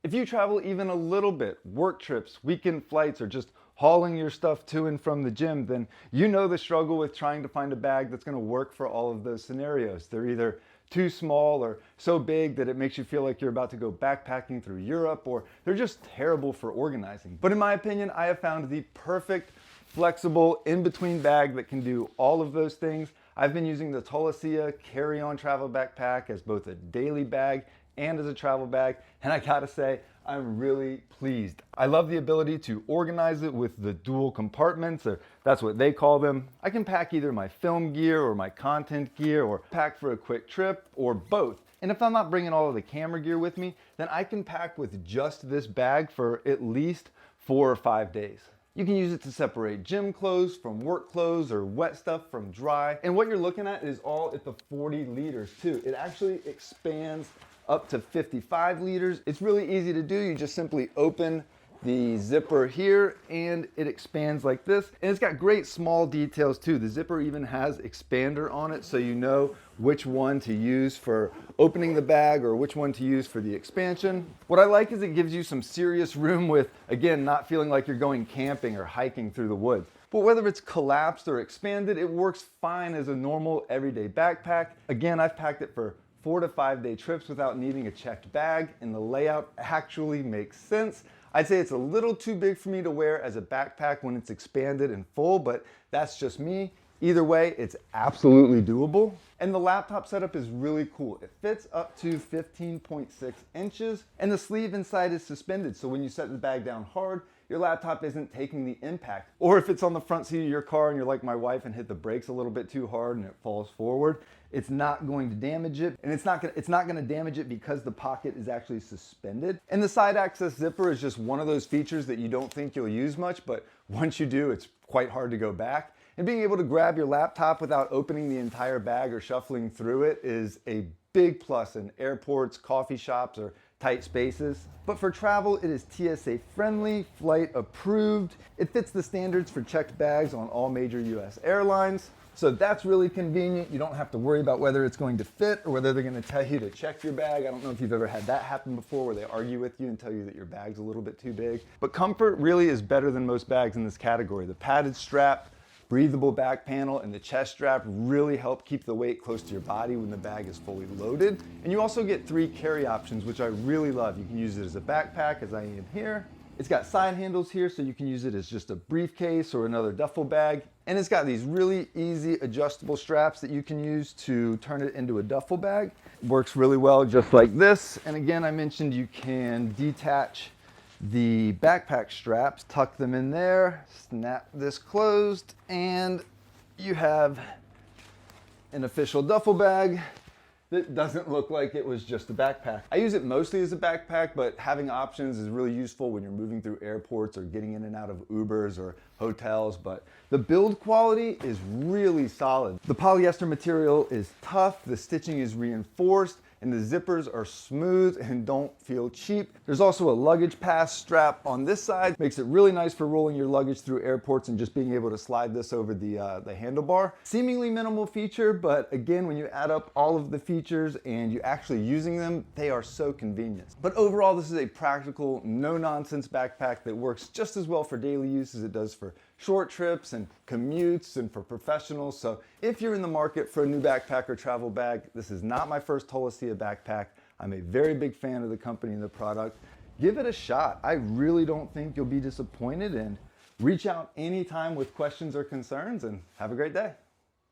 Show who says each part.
Speaker 1: If you travel even a little bit, work trips, weekend flights, or just hauling your stuff to and from the gym, then you know the struggle with trying to find a bag that's going to work for all of those scenarios. They're either too small or so big that it makes you feel like you're about to go backpacking through Europe, or they're just terrible for organizing. But in my opinion, I have found the perfect, flexible, in-between bag that can do all of those things. I've been using the Tolaccea Carry-On Travel Backpack as both a daily bag and as a travel bag, and I gotta say, I'm really pleased. I love the ability to organize it with the dual compartments, or that's what they call them. I can pack either my film gear or my content gear, or pack for a quick trip, or both. And if I'm not bringing all of the camera gear with me, then I can pack with just this bag for at least 4 or 5 days. You can use it to separate gym clothes from work clothes or wet stuff from dry. And what you're looking at is all at the 40 liters too. It actually expands up to 55 liters. It's really easy to do. You just simply open the zipper here and it expands like this. And it's got great small details too. The zipper even has expander on it, so you know which one to use for opening the bag or which one to use for the expansion. What I like is it gives you some serious room with, again, not feeling like you're going camping or hiking through the woods. But whether it's collapsed or expanded, it works fine as a normal everyday backpack. Again, I've packed it for 4 to 5 day trips without needing a checked bag, and the layout actually makes sense. I'd say it's a little too big for me to wear as a backpack when it's expanded and full, but that's just me. Either way, it's absolutely doable. And the laptop setup is really cool. It fits up to 15.6 inches, and the sleeve inside is suspended, so when you set the bag down hard, your laptop isn't taking the impact. Or if it's on the front seat of your car and you're like my wife and hit the brakes a little bit too hard and it falls forward, it's not going to damage it. And it's not going to damage it because the pocket is actually suspended. And the side access zipper is just one of those features that you don't think you'll use much, but once you do, it's quite hard to go back. And being able to grab your laptop without opening the entire bag or shuffling through it is a big plus in airports, coffee shops, or tight spaces. But for travel, it is TSA friendly, flight approved. It fits the standards for checked bags on all major US airlines. So that's really convenient. You don't have to worry about whether it's going to fit or whether they're going to tell you to check your bag. I don't know if you've ever had that happen before, where they argue with you and tell you that your bag's a little bit too big. But comfort really is better than most bags in this category. The padded strap, breathable back panel, and the chest strap really help keep the weight close to your body when the bag is fully loaded. And you also get 3 carry options, which I really love. You can use it as a backpack, as I am here. It's got side handles here, so you can use it as just a briefcase or another duffel bag. And it's got these really easy adjustable straps that you can use to turn it into a duffel bag. It works really well just like this. And again, I mentioned you can detach the backpack straps, tuck them in there, snap this closed, and you have an official duffel bag that doesn't look like it was just a backpack. I use it mostly as a backpack, but having options is really useful when you're moving through airports or getting in and out of Ubers or hotels. But the build quality is really solid. The polyester material is tough, the stitching is reinforced, and the zippers are smooth and don't feel cheap. There's also a luggage pass strap on this side. Makes it really nice for rolling your luggage through airports and just being able to slide this over the handlebar. Seemingly minimal feature, but again, when you add up all of the features and you're actually using them, they are so convenient. But overall, this is a practical, no-nonsense backpack that works just as well for daily use as it does for short trips and commutes and for professionals. So if you're in the market for a new backpack or travel bag, this is not my first Tolaccea backpack. I'm a very big fan of the company and the product. Give it a shot. I really don't think you'll be disappointed, and reach out anytime with questions or concerns, and have a great day.